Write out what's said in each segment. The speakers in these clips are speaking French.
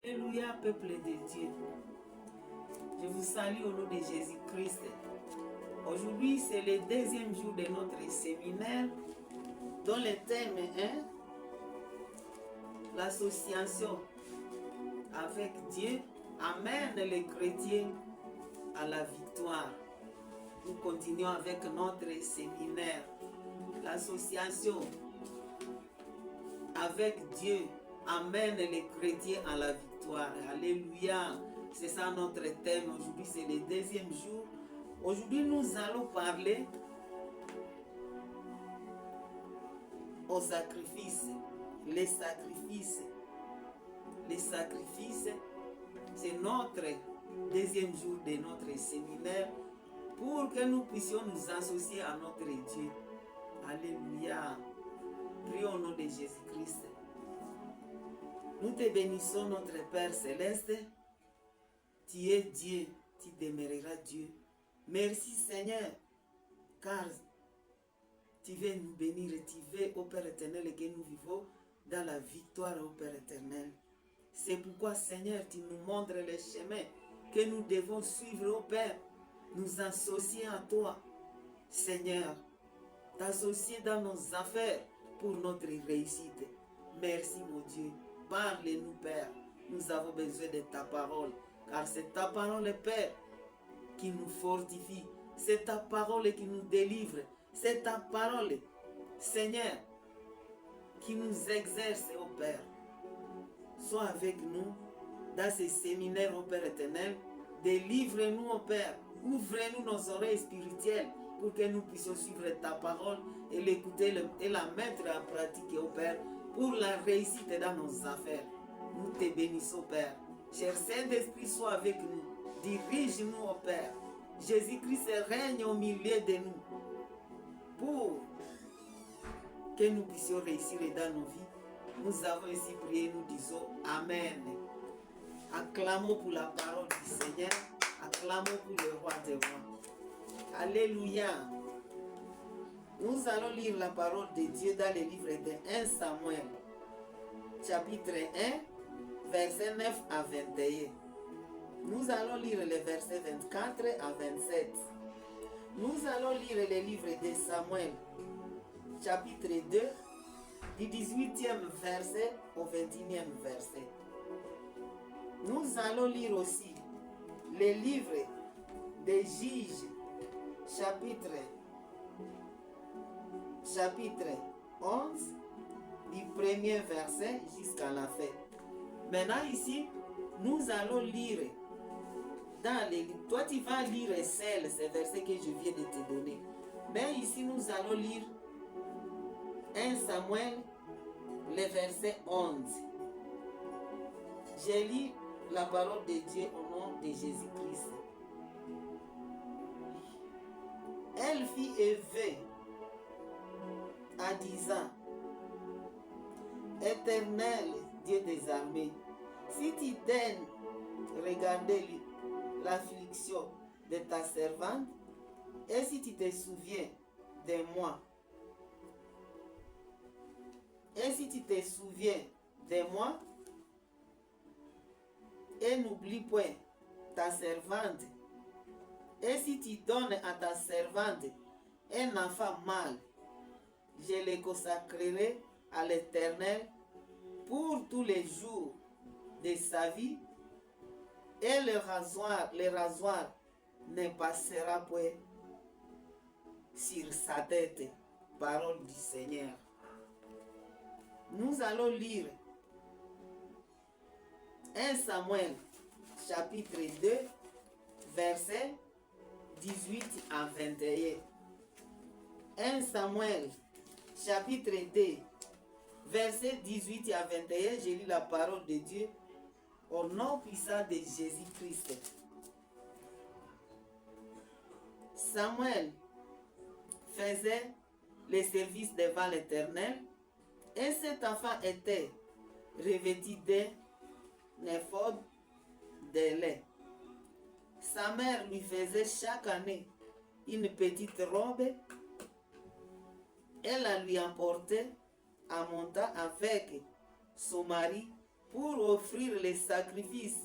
Alléluia, peuple de Dieu. Je vous salue au nom de Jésus-Christ. Aujourd'hui, c'est le deuxième jour de notre séminaire dont le thème est l'association avec Dieu amène les chrétiens à la victoire. Nous continuons avec notre séminaire. L'association avec Dieu amène les chrétiens à la victoire. Alléluia. C'est ça notre thème. Aujourd'hui, c'est le deuxième jour. Aujourd'hui, nous allons parler aux sacrifices. Les sacrifices. Les sacrifices, c'est notre deuxième jour de notre séminaire pour que nous puissions nous associer à notre Dieu. Alléluia. Prions au nom de Jésus-Christ. Nous te bénissons, notre Père Céleste. Tu es Dieu, tu demeureras Dieu. Merci Seigneur, car tu veux nous bénir et tu veux, ô Père éternel, que nous vivons dans la victoire, ô Père éternel. C'est pourquoi, Seigneur, tu nous montres le chemin que nous devons suivre, ô Père, nous associer à toi, Seigneur, t'associer dans nos affaires pour notre réussite. Merci, mon Dieu. Parle-nous, Père. Nous avons besoin de ta parole, car c'est ta parole, Père, qui nous fortifie. C'est ta parole qui nous délivre. C'est ta parole, Seigneur, qui nous exerce, ô Père. Sois avec nous dans ces séminaires, ô Père éternel. Délivre-nous, ô Père. Ouvre-nous nos oreilles spirituelles pour que nous puissions suivre ta parole et l'écouter et la mettre en pratique, ô Père, pour la réussite dans nos affaires. Nous te bénissons, Père. Cher Saint-Esprit, sois avec nous. Dirige-nous, ô Père. Jésus-Christ règne au milieu de nous pour que nous puissions réussir dans nos vies. Nous avons ainsi prié, nous disons Amen. Acclamons pour la parole du Seigneur. Acclamons pour le roi des rois. Alléluia. Nous allons lire la parole de Dieu dans le livre de 1 Samuel, chapitre 1, versets 9 à 21. Nous allons lire les versets 24 à 27. Nous allons lire le livre de Samuel, chapitre 2, du 18e verset au 21e verset. Nous allons lire aussi le livre des Juges, chapitre 11, du premier verset jusqu'à la fin. Maintenant ici, nous allons lire dans les... Toi, tu vas lire ces versets que je viens de te donner. Mais ici, nous allons lire 1 Samuel, le verset 11. J'ai lu la parole de Dieu au nom de Jésus-Christ. Elle fut élevée à 10 ans. Éternel Dieu des armées, si tu daignes regarder l'affliction de ta servante, et si tu te souviens de moi, et n'oublie point ta servante, et si tu donnes à ta servante un enfant mâle, je le consacrerai à l'Éternel pour tous les jours de sa vie, et le rasoir ne passera point sur sa tête. Parole du Seigneur. Nous allons lire 1 Samuel chapitre 2 verset 18 à 21. 1 Samuel chapitre 2 verset 18 à 21. J'ai lu la parole de Dieu au nom puissant de Jésus-Christ. Samuel faisait le service devant l'Éternel, et cet enfant était revêtu d'un éphod de lait. Sa mère lui faisait chaque année une petite robe. Elle la lui emportait en montant avec son mari pour offrir les sacrifices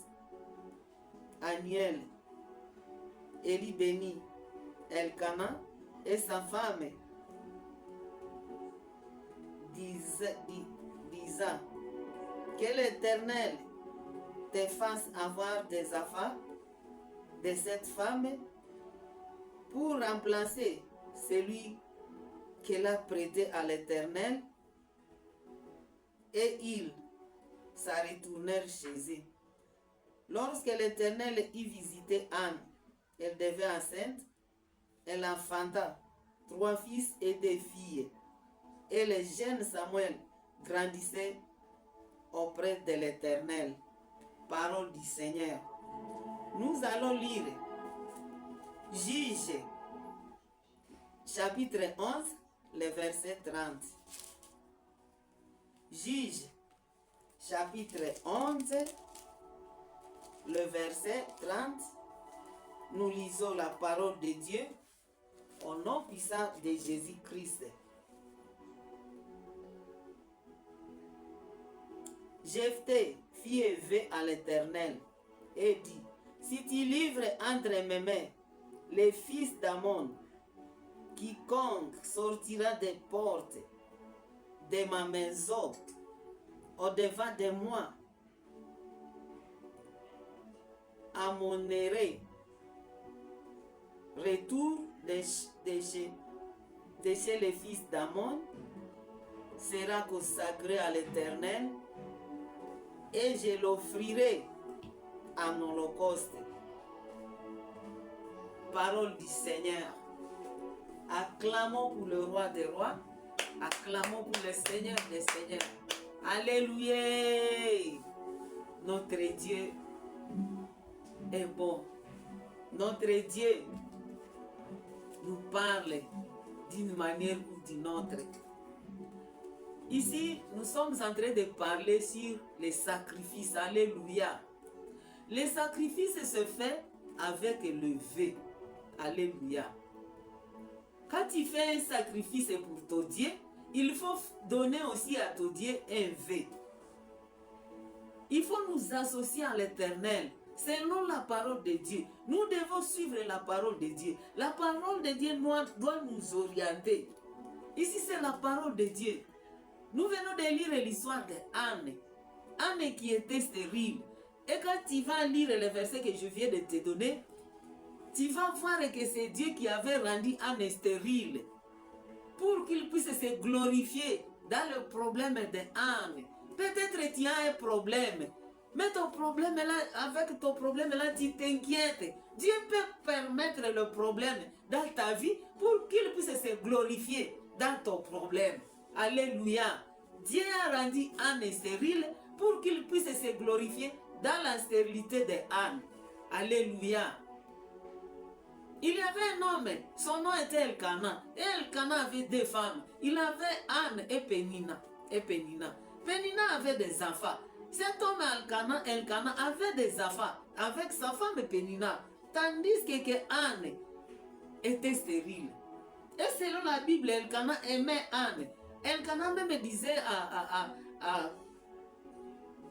annuels. Élie bénit Elkana et sa femme, disant que l'Éternel te fasse avoir des affaires de cette femme pour remplacer celui qu'elle a prêté à l'Éternel. Et ils s'en retournèrent chez eux. Lorsque l'Éternel y visitait Anne, elle devint enceinte, elle enfanta 3 fils et 2 filles. Et le jeune Samuel grandissait auprès de l'Éternel. Parole du Seigneur. Nous allons lire Juges, chapitre 11, le verset 30. Juges, chapitre 11, le verset 30. Nous lisons la parole de Dieu au nom puissant de Jésus-Christ. Jephthé fit élever à l'Éternel et dit, si tu livres entre mes mains les fils d'Ammon, quiconque sortira des portes de ma maison au-devant de moi, amènerai retour de chez les fils d'Ammon, sera consacré à l'Éternel, et je l'offrirai en holocauste. Parole du Seigneur. Acclamons pour le roi des rois, acclamons pour le Seigneur des seigneurs. Alléluia! Notre Dieu est bon. Notre Dieu nous parle d'une manière ou d'une autre. Ici, nous sommes en train de parler sur les sacrifices. Alléluia. Les sacrifices se font avec le vœu. Alléluia. Quand tu fais un sacrifice pour ton Dieu, il faut donner aussi à ton Dieu un vœu. Il faut nous associer à l'Éternel. Selon la parole de Dieu, nous devons suivre la parole de Dieu. La parole de Dieu doit nous orienter. Ici, c'est la parole de Dieu. Nous venons de lire l'histoire d'Anne. Anne qui était stérile. Et quand tu vas lire le verset que je viens de te donner, tu vas voir que c'est Dieu qui avait rendu Anne stérile pour qu'il puisse se glorifier dans le problème d'Anne. Peut-être tu as un problème, mais ton problème là, avec ton problème là, tu t'inquiètes. Dieu peut permettre le problème dans ta vie pour qu'il puisse se glorifier dans ton problème. Alléluia. Dieu a rendu Anne stérile pour qu'il puisse se glorifier dans la stérilité d'Anne. Alléluia. Il y avait un homme, son nom était Elkana. Et Elkana avait 2 femmes. Il avait Anne et Pénina. Pénina avait des enfants. Cet homme Elkana avait des enfants avec sa femme Pénina. Tandis que Anne était stérile. Et selon la Bible, Elkana aimait Anne. Elkana même disait à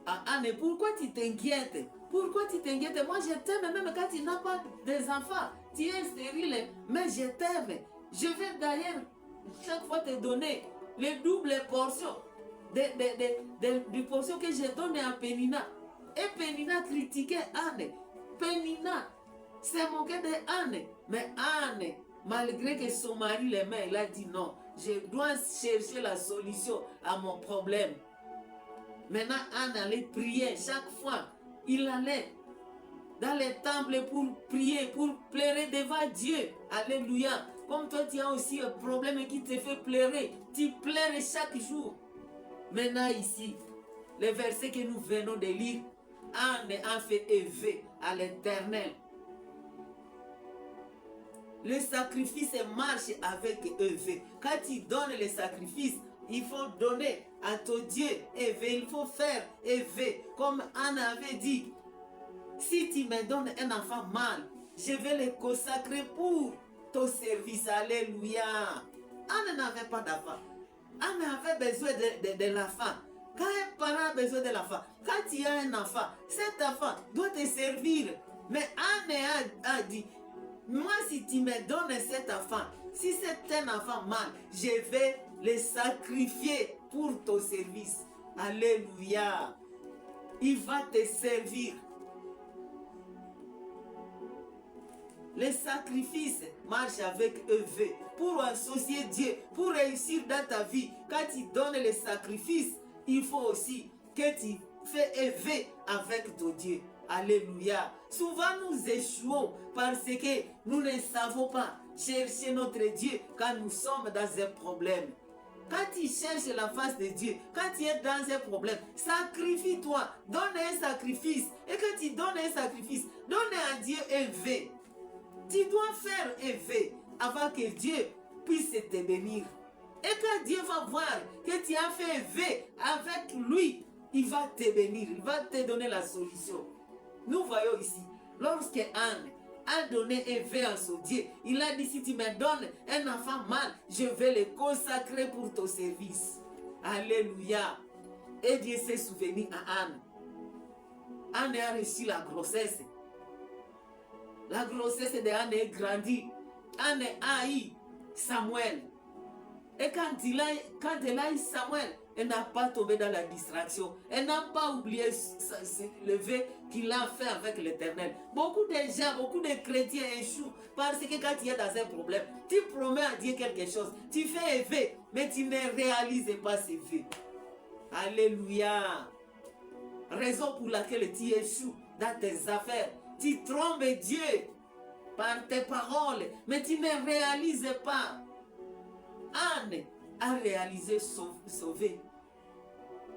Anne, pourquoi tu t'inquiètes? Pourquoi tu t'inquiètes? Moi je t'aime même quand tu n'as pas des enfants. Tu es stérile, mais je t'aime. Je vais d'ailleurs chaque fois te donner les doubles portions des portions que je donne à Pénina. Et Pénina critiquait Anne. Pénina s'est moqué de Anne. Mais Anne, malgré que son mari l'aimait, il a dit non, je dois chercher la solution à mon problème. Maintenant, Anne allait prier chaque fois. Il allait dans les temples pour prier, pour pleurer devant Dieu. Alléluia. Comme toi, tu as aussi un problème qui te fait pleurer. Tu pleures chaque jour. Maintenant ici, le verset que nous venons de lire, Anne a fait élever à l'Éternel. Le sacrifice marche avec élevé. Quand tu donnes le sacrifice, il faut donner à ton Dieu élevé. Il faut faire élevé. Comme Anne avait dit, si tu me donnes un enfant mâle, je vais le consacrer pour ton service. Alléluia. Anne n'avait pas d'enfant. Anne avait besoin de l'enfant. Quand un parent a besoin de l'enfant, quand tu as un enfant, cet enfant doit te servir. Mais Anne a dit, moi si tu me donnes cet enfant, si c'est un enfant mâle, je vais le sacrifier pour ton service. Alléluia. Il va te servir. Le sacrifice marche avec EV pour associer Dieu, pour réussir dans ta vie. Quand tu donnes le sacrifice, il faut aussi que tu fais EV avec ton Dieu. Alléluia. Souvent nous échouons parce que nous ne savons pas chercher notre Dieu quand nous sommes dans un problème. Quand tu cherches la face de Dieu, quand tu es dans un problème, sacrifie-toi, donne un sacrifice. Et quand tu donnes un sacrifice, donne à Dieu EV. Tu dois faire EV avant que Dieu puisse te bénir. Et quand Dieu va voir que tu as fait EV avec lui, il va te bénir, il va te donner la solution. Nous voyons ici, lorsque Anne a donné EV à son Dieu, il a dit, si tu me donnes un enfant mâle, je vais le consacrer pour ton service. Alléluia. Et Dieu s'est souvenu à Anne. Anne a reçu la grossesse. La grossesse d'Anne est grandie. Anne a eu Samuel. Et quand elle a eu Samuel, elle n'a pas tombé dans la distraction. Elle n'a pas oublié le vœu qu'il a fait avec l'Éternel. Beaucoup de gens, beaucoup de chrétiens échouent parce que quand tu es dans un problème, tu promets à Dieu quelque chose. Tu fais un vœu, mais tu ne réalises pas ce vœu. Alléluia. Raison pour laquelle tu échoues dans tes affaires. Tu trompes Dieu par tes paroles, mais tu ne réalises pas. Anne a réalisé sauver.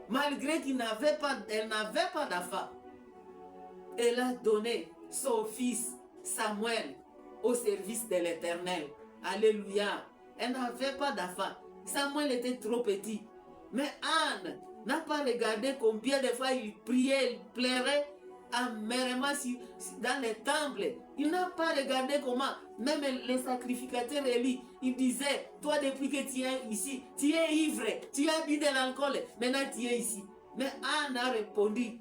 Malgré qu'elle n'avait pas d'enfant, elle a donné son fils Samuel au service de l'Éternel. Alléluia. Elle n'avait pas d'enfant. Samuel était trop petit. Mais Anne n'a pas regardé combien de fois il priait, il pleurait amèrement dans les temples. Il n'a pas regardé comment même les sacrificateurs Élie, il disait, toi depuis que tu es ici, tu es ivre, tu as bu de l'alcool, maintenant tu es ici. Mais Anne a répondu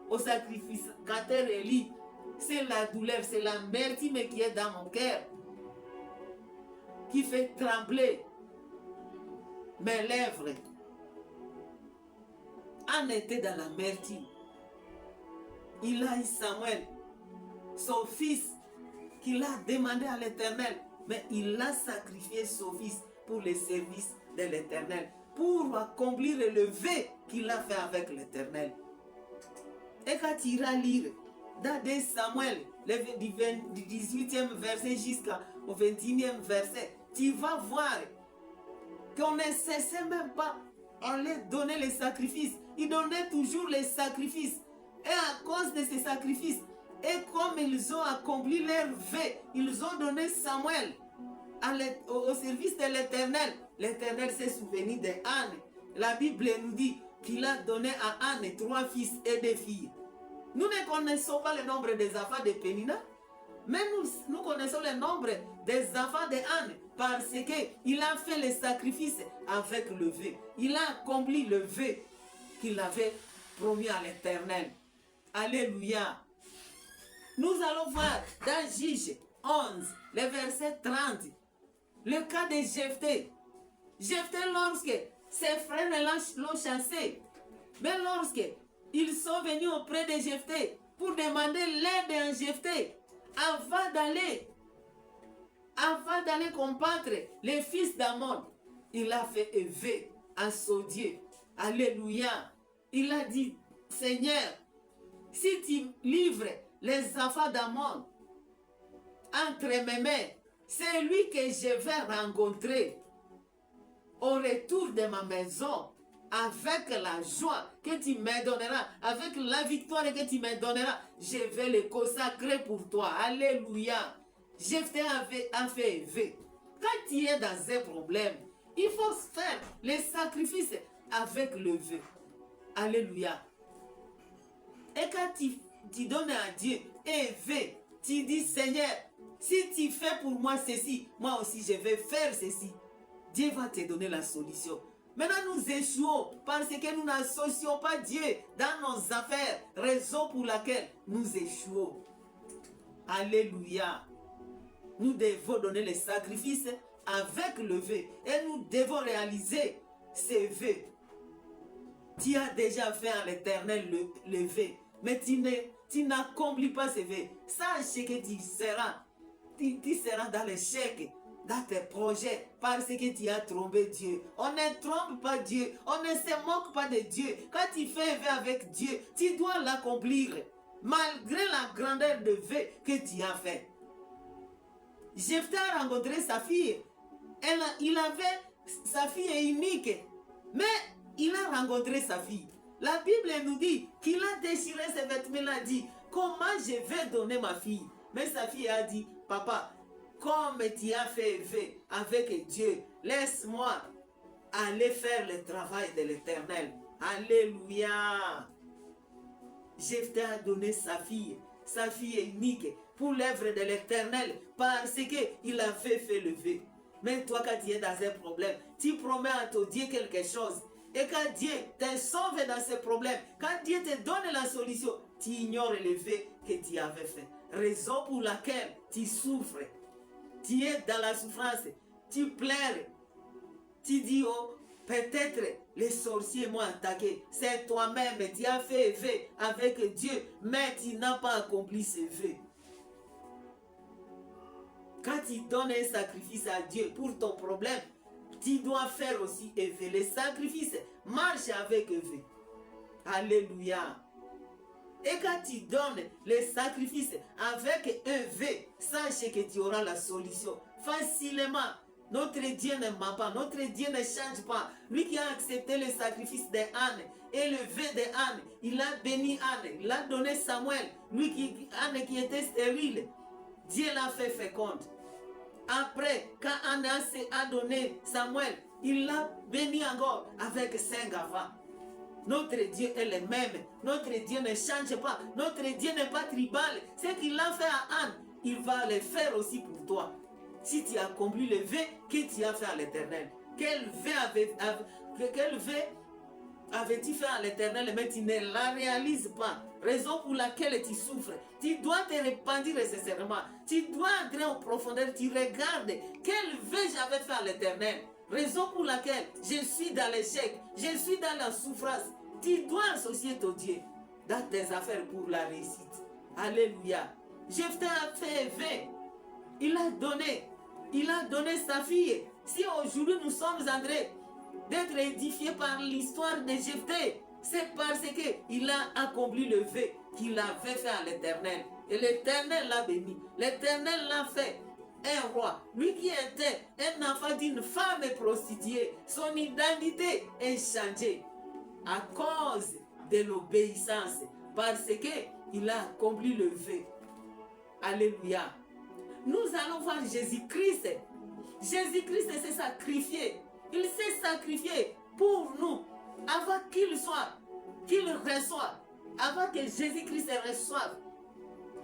au sacrificateur Élie, c'est la douleur, c'est l'amertume qui est dans mon cœur, qui fait trembler mes lèvres. Anne était dans l'amertume. Il a eu Samuel, son fils, qu'il a demandé à l'Éternel. Mais il a sacrifié son fils pour le service de l'Éternel, pour accomplir le vœu qu'il a fait avec l'Éternel. Et quand tu iras lire dans 2 Samuel, du 18e verset jusqu'au 21e verset, tu vas voir qu'on ne cessait même pas à leur donner les sacrifices. Ils donnaient toujours les sacrifices. Et à cause de ces sacrifices, et comme ils ont accompli leur vœu, ils ont donné Samuel au service de l'Éternel. L'Éternel s'est souvenu d'Anne. La Bible nous dit qu'il a donné à Anne 3 fils et 2 filles. Nous ne connaissons pas le nombre des enfants de Pénina, mais nous connaissons le nombre des enfants d'Anne parce qu'il a fait le sacrifice avec le vœu. Il a accompli le vœu qu'il avait promis à l'Éternel. Alléluia. Nous allons voir dans Juge 11, le verset 30, le cas de Jephthé. Jephthé, lorsque ses frères l'ont chassé, mais lorsque ils sont venus auprès de Jephthé pour demander l'aide à Jephthé, avant d'aller combattre les fils d'Ammon, il a fait vœu à son Dieu. Alléluia. Il a dit, Seigneur, si tu livres les enfants d'Ammon entre mes mains, c'est lui que je vais rencontrer au retour de ma maison, avec la joie que tu me donneras, avec la victoire que tu me donneras, je vais le consacrer pour toi. Alléluia. Jephthé a fait vœu. Quand tu es dans un problème, il faut faire les sacrifices avec le vœu. Alléluia. Et quand tu donnes à Dieu un vœu, tu dis, Seigneur, si tu fais pour moi ceci, moi aussi je vais faire ceci. Dieu va te donner la solution. Maintenant, nous échouons parce que nous n'associons pas Dieu dans nos affaires, raison pour laquelle nous échouons. Alléluia. Nous devons donner les sacrifices avec le vœu et nous devons réaliser ces vœux. Tu as déjà fait à l'Éternel le vœu, mais tu n'accomplis pas ces vœux. Sache que tu seras dans l'échec, dans tes projets, parce que tu as trompé Dieu. On ne trompe pas Dieu, on ne se moque pas de Dieu. Quand tu fais un vœu avec Dieu, tu dois l'accomplir, malgré la grandeur de vœu que tu as fait. Jephthé a rencontré sa fille. Sa fille est unique, mais il a rencontré sa fille. La Bible nous dit qu'il a déchiré ses vêtements, il a dit, comment je vais donner ma fille? Mais sa fille a dit, papa, comme tu as fait vœu avec Dieu, laisse-moi aller faire le travail de l'Éternel. Alléluia. Jephthé a donné sa fille est unique, pour l'œuvre de l'Éternel, parce qu'il avait fait le vœu. Mais toi, quand tu es dans un problème, tu promets à ton Dieu quelque chose. Et quand Dieu te sauve dans ce problème, quand Dieu te donne la solution, tu ignores le vœu que tu avais fait. Raison pour laquelle tu souffres. Tu es dans la souffrance, tu pleures. Tu dis, oh, peut-être les sorciers m'ont attaqué. C'est toi-même, tu as fait vœu avec Dieu, mais tu n'as pas accompli ce vœu. Quand tu donnes un sacrifice à Dieu pour ton problème, tu dois faire aussi un vœu. Les sacrifices marchent avec un vœu. Alléluia. Et quand tu donnes les sacrifices avec un vœu, sache que tu auras la solution facilement. Notre Dieu ne ment pas, notre Dieu ne change pas. Lui qui a accepté le sacrifice d'Anne et le vœu d'Anne, il a béni Anne, il a donné Samuel, Anne qui était stérile, Dieu l'a fait féconde. Après, quand Anne a donné Samuel, il l'a béni encore avec 5 enfants. Notre Dieu est le même, notre Dieu ne change pas, notre Dieu n'est pas tribal. Ce qu'il a fait à Anne, il va le faire aussi pour toi. Si tu as accompli le vœu que tu as fait à l'Éternel, quel vœu avais-tu fait à l'Éternel, mais tu ne la réalises pas? Raison pour laquelle tu souffres. Tu dois te repentir sincèrement. Tu dois entrer en profondeur. Tu regardes quel vœu j'avais fait à l'Éternel. Raison pour laquelle je suis dans l'échec, je suis dans la souffrance. Tu dois associer ton Dieu dans tes affaires pour la réussite. Alléluia. Jephthé a fait un vœu. Il a donné sa fille. Si aujourd'hui nous sommes en train d'être édifiés par l'histoire de Jephthé, c'est parce qu'il a accompli le vœu qu'il avait fait à l'Éternel. Et l'Éternel l'a béni. L'Éternel l'a fait un roi. Lui qui était un enfant d'une femme prostituée, son identité est changée à cause de l'obéissance, parce qu'il a accompli le vœu. Alléluia. Nous allons voir Jésus-Christ. Jésus-Christ s'est sacrifié. Il s'est sacrifié pour nous, avant qu'il reçoive, avant que Jésus-Christ reçoive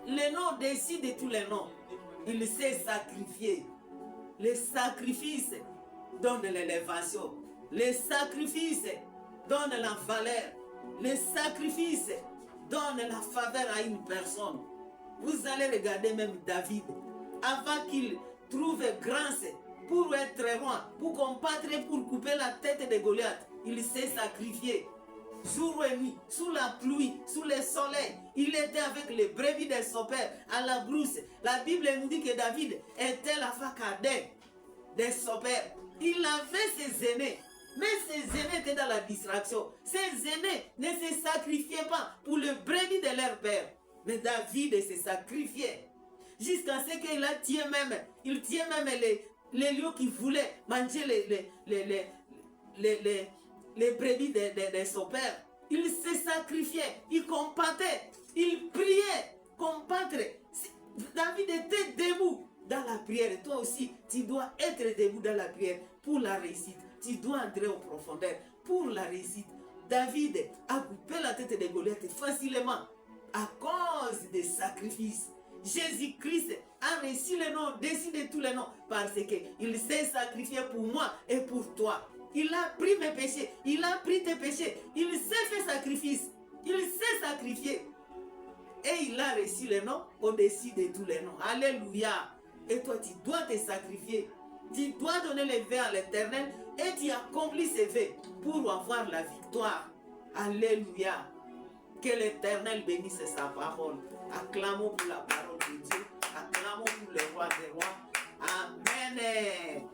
le nom dessus de tous les noms. Il s'est sacrifié. Les sacrifices donnent l'élévation. Les sacrifices donnent la valeur. Les sacrifices donnent la faveur à une personne. Vous allez regarder même David. Avant qu'il trouve grâce pour être roi, pour combattre, pour couper la tête de Goliath, il s'est sacrifié. Jour et nuit, sous la pluie, sous le soleil, il était avec les brebis de son père à la brousse. La Bible nous dit que David était la femme cadette de son père. Il avait ses aînés, mais ses aînés étaient dans la distraction. Ses aînés ne se sacrifiaient pas pour le brebis de leur père. Mais David se sacrifiait jusqu'à ce qu'il tient même les lions qui voulaient manger les brebis de son père. Il se sacrifiait, il combattait, il priait, combattre. David était debout dans la prière. Toi aussi, tu dois être debout dans la prière pour la réussite. Tu dois entrer en profondeur pour la réussite. David a coupé la tête de Goliath facilement à cause des sacrifices. Jésus-Christ a reçu le nom, dessus de tous les noms, parce qu'il s'est sacrifié pour moi et pour toi. Il a pris mes péchés. Il a pris tes péchés. Il s'est fait sacrifice. Il s'est sacrifié. Et il a reçu le nom au-dessus de tous les noms. Alléluia. Et toi, tu dois te sacrifier. Tu dois donner les vœux à l'Éternel et tu accomplis ces vœux pour avoir la victoire. Alléluia. Que l'Éternel bénisse sa parole. Acclamons pour la parole de Dieu. Acclamons pour le roi des rois. Amen.